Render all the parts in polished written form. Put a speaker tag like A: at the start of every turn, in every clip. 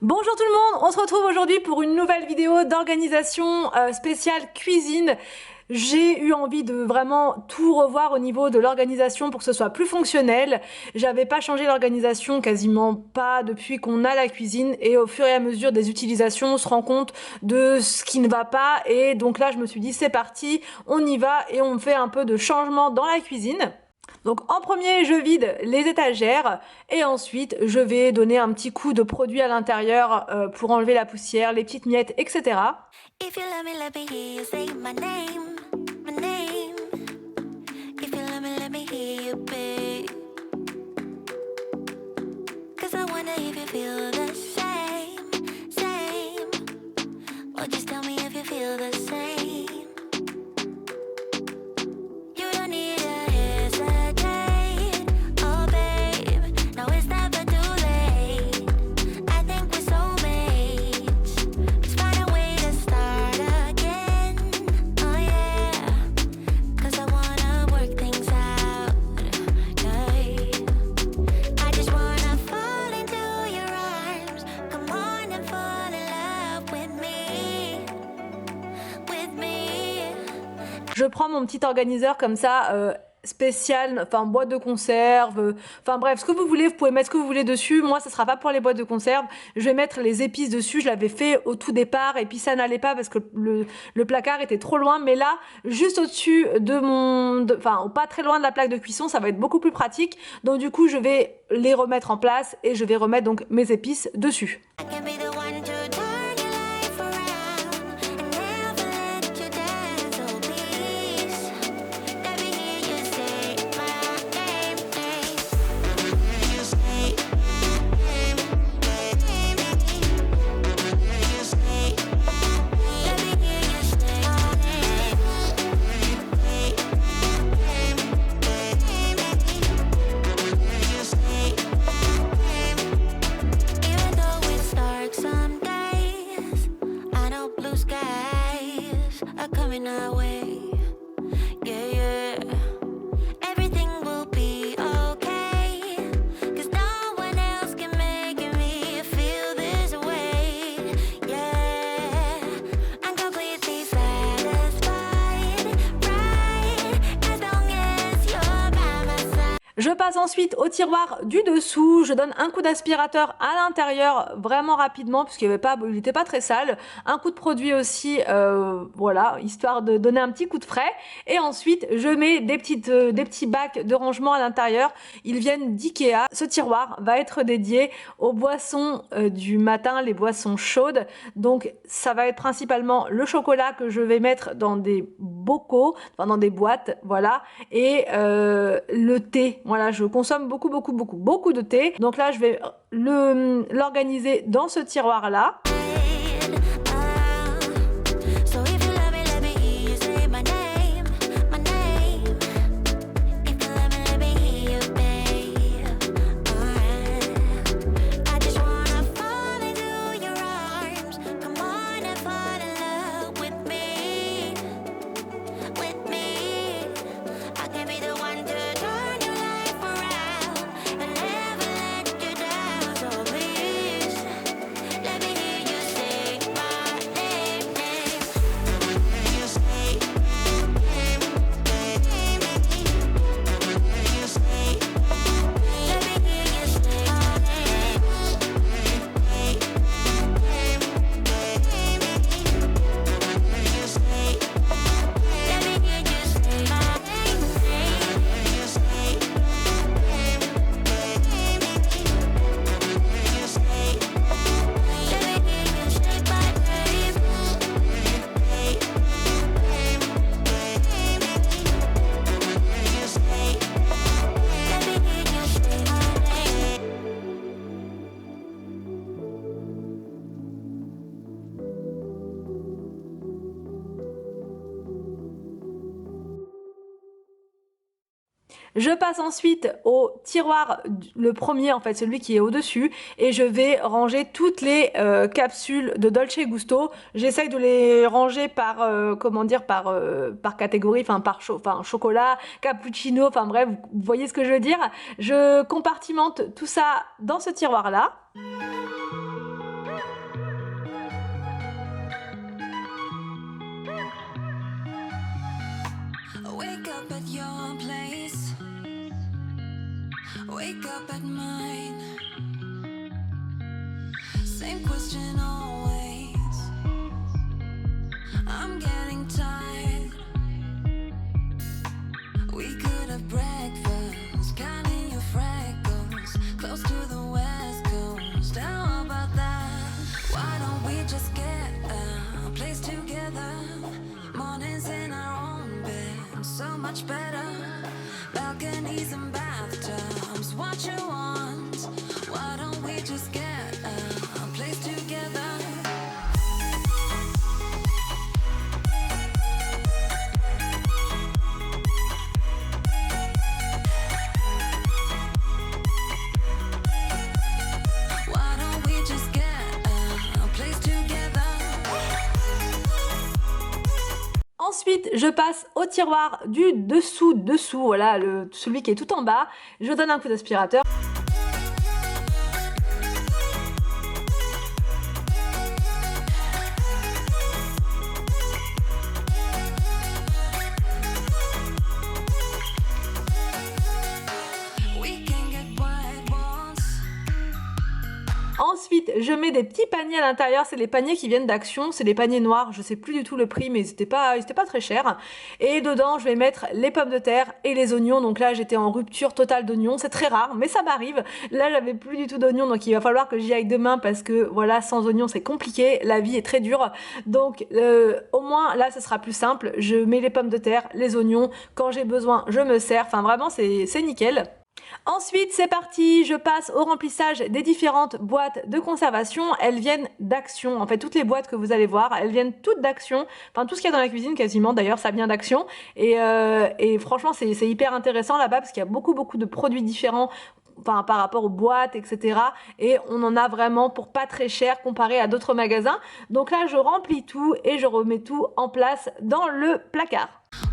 A: Bonjour tout le monde, on se retrouve aujourd'hui pour une nouvelle vidéo d'organisation spéciale cuisine. J'ai eu envie de vraiment tout revoir au niveau de l'organisation pour que ce soit plus fonctionnel. J'avais pas changé l'organisation quasiment pas depuis qu'on a la cuisine et au fur et à mesure des utilisations, on se rend compte de ce qui ne va pas et donc là je me suis dit c'est parti, on y va et on fait un peu de changement dans la cuisine. Donc en premier, je vide les étagères et ensuite je vais donner un petit coup de produit à l'intérieur pour enlever la poussière, les petites miettes, etc. If you love me, let me hear you say my name, my name. If you love me, let me hear you, babe. 'Cause I wonder if you feel the same, same. Or just tell me if you feel the same. You don't need a hesitate, oh babe. Now it's never too late. I think we're soulmates. Let's find a way to start again, oh yeah. 'Cause I wanna work things out, yeah. I just wanna fall into your arms. Come on and fall in love with me, with me. Je prends mon petit organiseur comme ça, spécial, enfin boîte de conserve, enfin bref, ce que vous voulez, vous pouvez mettre ce que vous voulez dessus. Moi, ça sera pas pour les boîtes de conserve. Je vais mettre les épices dessus. Je l'avais fait au tout départ et puis ça n'allait pas parce que le placard était trop loin. Mais là, juste au-dessus de enfin pas très loin de la plaque de cuisson, ça va être beaucoup plus pratique. Donc du coup, je vais les remettre en place et je vais remettre donc mes épices dessus. Je passe ensuite au tiroir du dessous, je donne un coup d'aspirateur à l'intérieur vraiment rapidement puisqu'il n'était pas très sale, un coup de produit aussi, voilà, histoire de donner un petit coup de frais et ensuite je mets des petits bacs de rangement à l'intérieur, ils viennent d'Ikea. Ce tiroir va être dédié aux boissons du matin, les boissons chaudes, donc ça va être principalement le chocolat que je vais mettre dans des bocaux, enfin dans des boîtes, voilà, et le thé. Voilà, je consomme beaucoup de thé. Donc là, je vais l'organiser dans ce tiroir-là. Je passe ensuite au tiroir, le premier en fait, celui qui est au-dessus, et je vais ranger toutes les capsules de Dolce Gusto. J'essaye de les ranger par, comment dire, par catégorie, enfin par chocolat, cappuccino, enfin bref, vous voyez ce que je veux dire. Je compartimente tout ça dans ce tiroir-là.
B: up at mine. Same question always. I'm getting tired. We could have breakfast, counting your freckles, close to the west coast. How about that? Why don't we just get a place together? Mornings in our own bed, so much better. Balconies and bathtubs, what you want? Why don't we just get a place together? Why don't we just get a place together?
C: Ensuite, je passe au tiroir du dessous, voilà, celui qui est tout en bas. Je donne un coup d'aspirateur.
B: We can get what once.
C: Ensuite, je mets des petits paniers à l'intérieur. C'est les paniers qui viennent d'Action. C'est les paniers noirs. Je sais plus du tout le prix, mais ils étaient pas très chers. Et dedans, je vais mettre les pommes de terre et les oignons. Donc là, j'étais en rupture totale d'oignons. C'est très rare, mais ça m'arrive. Là, j'avais plus du tout d'oignons, donc il va falloir que j'y aille demain parce que voilà, sans oignons, c'est compliqué. La vie est très dure. Donc, au moins, là, ce sera plus simple. Je mets les pommes de terre, les oignons. Quand j'ai besoin, je me sers. Enfin, vraiment, c'est nickel. Ensuite, c'est parti, je passe au remplissage des différentes boîtes de conservation. Elles viennent d'Action. En fait, toutes les boîtes que vous allez voir, elles viennent toutes d'Action. Enfin, tout ce qu'il y a dans la cuisine, quasiment, d'ailleurs, ça vient d'Action. Et franchement, c'est hyper intéressant là-bas parce qu'il y a beaucoup de produits différents. Enfin, par rapport aux boîtes, etc. Et on en a vraiment pour pas très cher comparé à d'autres magasins. Donc là, je remplis tout et je remets tout en place dans le placard.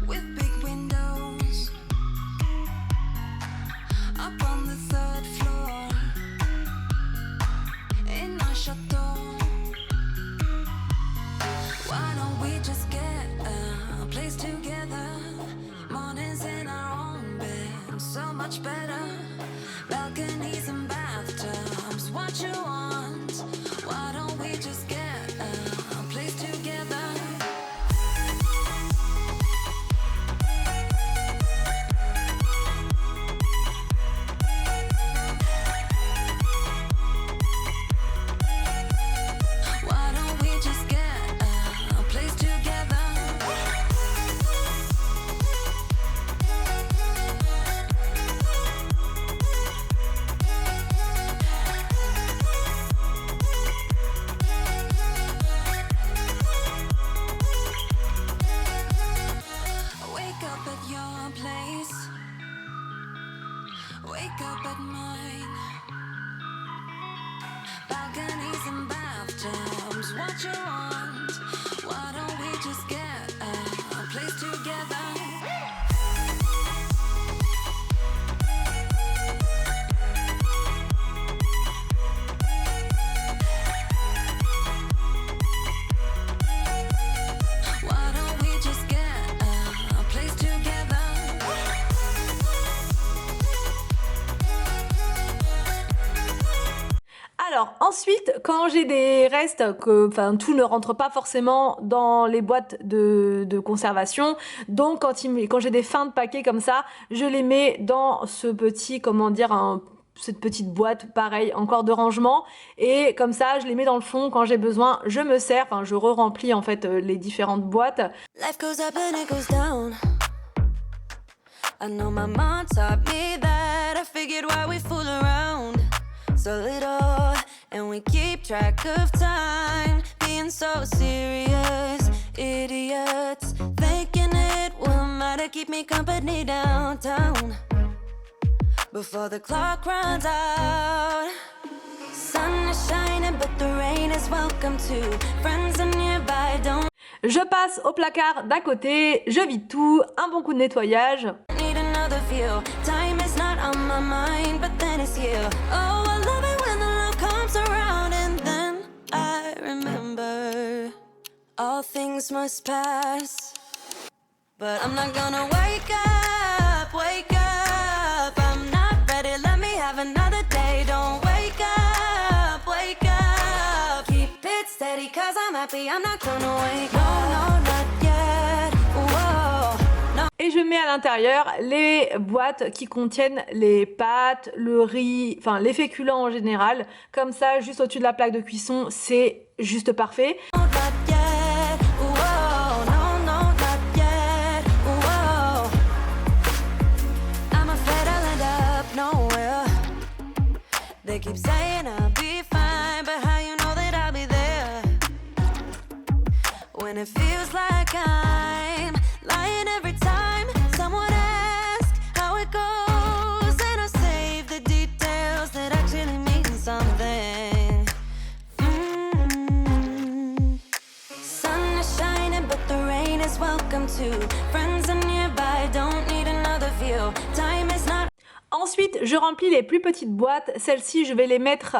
B: With big windows up on the third floor in our chateau. Why don't we just get a place together? Mornings in our own bed, so much better. Balconies and bathtubs, what you want? Why don't we just get a place together? Why don't we just get a place together? Wake up at your place. Wake up at mine. Balconies and bathtubs, what you want? Why don't we just get a place together? Why don't we just get a place together?
C: Alors ensuite, quand j'ai des restes, enfin tout ne rentre pas forcément dans les boîtes de conservation, donc quand j'ai des fins de paquets comme ça, je les mets dans ce petit, comment dire, cette petite boîte, pareil, encore de rangement, et comme ça, je les mets dans le fond, quand j'ai besoin, je me sers, enfin je re-remplis en fait les différentes boîtes.
B: Life goes up and it goes down. I know my mom taught me that. I figured why we fool around so little, and we keep track of time, being so serious, idiots, thinking it will matter, keep me company downtown before the clock runs out. Sun is shining but the rain is welcome too. Friends are nearby, don't
C: Je passe au placard d'à côté, je vide tout, un bon coup de nettoyage.
B: need another feel. Time is not on my mind, but then it's here. Oh, I love it when the love comes around, and then I remember all things must pass. But I'm not gonna wake up, I'm not ready, let me have another steady, cause I'm happy, I'm not gonna wait. No, no, not yet. Whoa.
C: Et je mets à l'intérieur les boîtes qui contiennent les pâtes, le riz, enfin les féculents en général. Comme ça, juste au-dessus de la plaque de cuisson, c'est juste parfait.
B: No, not yet. Whoa. No, no, not yet. Whoa. I'm afraid I'll end up nowhere. They keep saying I'll be fine, but how you know that I'll be there? When it feels like I'm lying every time someone asks how it goes, and I save the details that actually mean something. Sun is shining, but the rain is welcome too. Friends are nearby, don't need another view. Time is not.
C: Ensuite, je remplis les plus petites boîtes. Celles-ci, je vais les mettre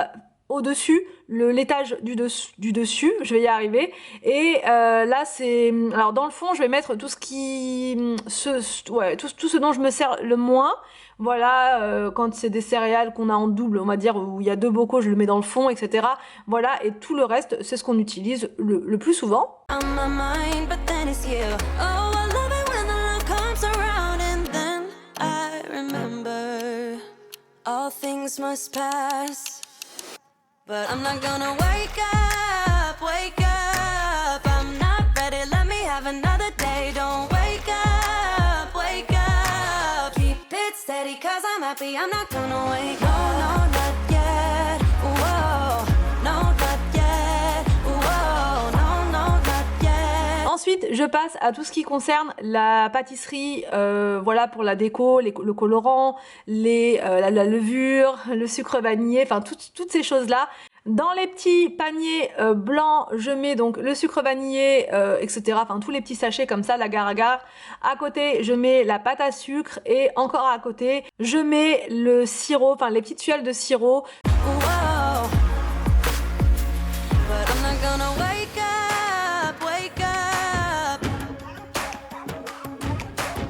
C: au-dessus, l'étage du dessus, je vais y arriver. Et là, c'est... Alors, dans le fond, je vais mettre tout ce qui... tout ce dont je me sers le moins. Voilà, quand c'est des céréales qu'on a en double, on va dire, où il y a 2 bocaux, je le mets dans le fond, etc. Voilà, et tout le reste, c'est ce qu'on utilise le plus souvent.
B: On my mind, but then it's you. Oh, I love it when the love comes around, and then I remember all things must pass. But I'm not gonna wake up, wake up. I'm not ready, let me have another day. Don't wake up, wake up. Keep it steady, cause I'm happy, I'm not gonna wake up. No, no, not yet. Whoa, no, not yet. Whoa, no, no, not yet.
C: Ensuite, je passe à tout ce qui concerne la pâtisserie, voilà, pour la déco, le colorant, la levure, le sucre vanillé, enfin toutes ces choses-là. Dans les petits paniers blancs, je mets donc le sucre vanillé, etc. Enfin, tous les petits sachets comme ça, l'agar-agar. À côté, je mets la pâte à sucre et encore à côté, je mets le sirop, enfin les petites tuiles de sirop.
B: Whoa. But I'm not gonna wake up, wake up.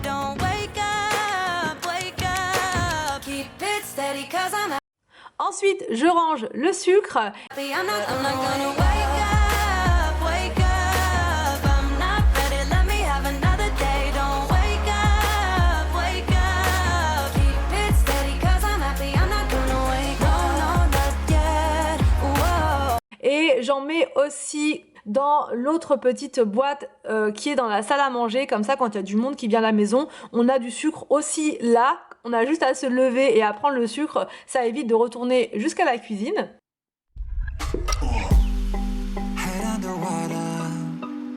B: Don't wake up, wake up. Keep it steady, cause I'm
C: Ensuite, je range le sucre.
B: happy, I'm not gonna wake up, wake up. I'm not ready, let me have another day. Don't wake up, wake up. Keep it steady, cause I'm happy, I'm not gonna wake up. No, no, not yet. Whoa.
C: Et j'en mets aussi dans l'autre petite boîte qui est dans la salle à manger. Comme ça, quand il y a du monde qui vient à la maison, on a du sucre aussi là. On a juste à se lever et à prendre le sucre. Ça évite de retourner jusqu'à la cuisine.
D: Head underwater,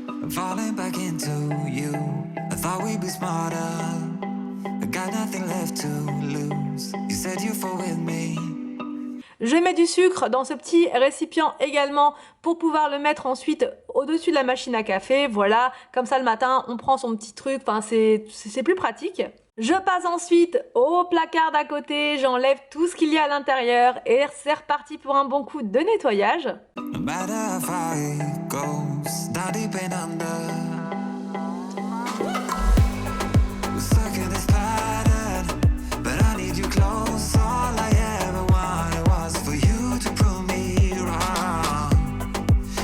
D: I'm falling back into you. I thought we'd be smarter, I got nothing left to lose. You said you fall with me.
C: Je mets du sucre dans ce petit récipient également pour pouvoir le mettre ensuite au-dessus de la machine à café. Voilà, comme ça le matin, on prend son petit truc. Enfin, c'est plus pratique. Je passe ensuite au placard d'à côté, j'enlève tout ce qu'il y a à l'intérieur et c'est reparti pour un bon coup de nettoyage.
D: No matter how far it goes, not deep and under. We're stuck in this pattern, but I need you close. All I ever wanted was for you to prove me wrong.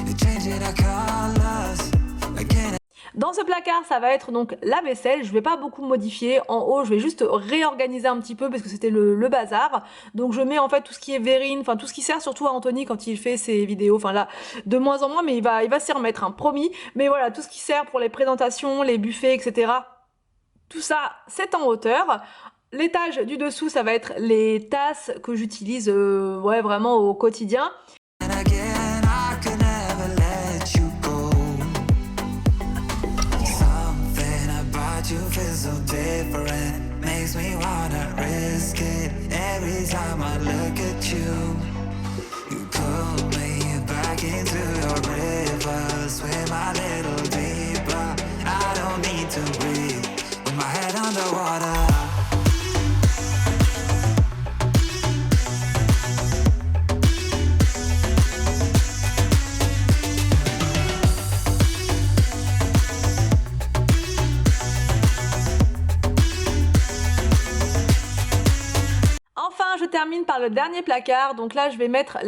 D: You're changing our colors again.
C: Dans ce placard, ça va être donc la vaisselle. Je vais pas beaucoup modifier. En haut, je vais juste réorganiser un petit peu parce que c'était le bazar. Donc je mets en fait tout ce qui est verrine, enfin tout ce qui sert surtout à Anthony quand il fait ses vidéos. Enfin là, de moins en moins, mais il va s'y remettre, hein, promis. Mais voilà, tout ce qui sert pour les présentations, les buffets, etc. Tout ça, c'est en hauteur. L'étage du dessous, ça va être les tasses que j'utilise ouais, vraiment au quotidien.
D: And again, I could never let you go. Something about you feels so different, makes me wanna risk it. Every time I look at you, you pull me back into your river. Swim a little deeper, I don't need to breathe with my head underwater.
C: termine par le dernier placard. Donc là, je vais mettre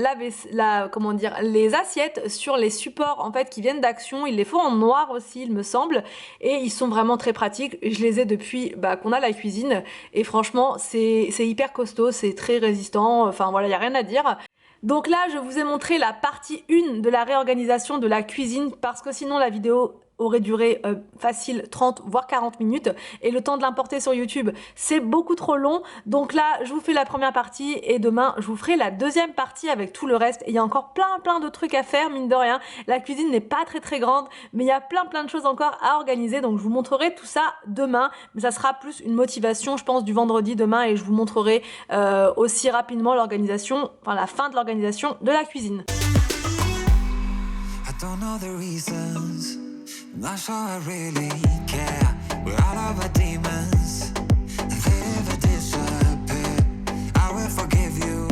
C: comment dire, les assiettes sur les supports en fait qui viennent d'Action. Ils les font en noir aussi, il me semble, et ils sont vraiment très pratiques. Je les ai depuis qu'on a la cuisine, et franchement, c'est hyper costaud, c'est très résistant. Enfin voilà, il y a rien à dire. Donc là, je vous ai montré la partie 1 de la réorganisation de la cuisine parce que sinon la vidéo aurait duré facile 30 voire 40 minutes et le temps de l'importer sur YouTube c'est beaucoup trop long. Donc là je vous fais la première partie et demain je vous ferai la deuxième partie avec tout le reste. Et il y a encore plein de trucs à faire, mine de rien. La cuisine n'est pas très grande, mais il y a plein de choses encore à organiser, donc je vous montrerai tout ça demain. Mais ça sera plus une motivation je pense du vendredi demain, et je vous montrerai aussi rapidement l'organisation, enfin la fin de l'organisation de la cuisine.
D: I don't know the reasons, I'm not sure I really care. We're all of our demons, and they never disappear. I will forgive you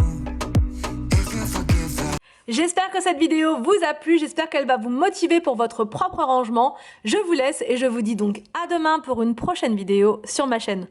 D: if you forgive them.
C: J'espère que cette vidéo vous a plu, j'espère qu'elle va vous motiver pour votre propre rangement. Je vous laisse et je vous dis donc à demain pour une prochaine vidéo sur ma chaîne.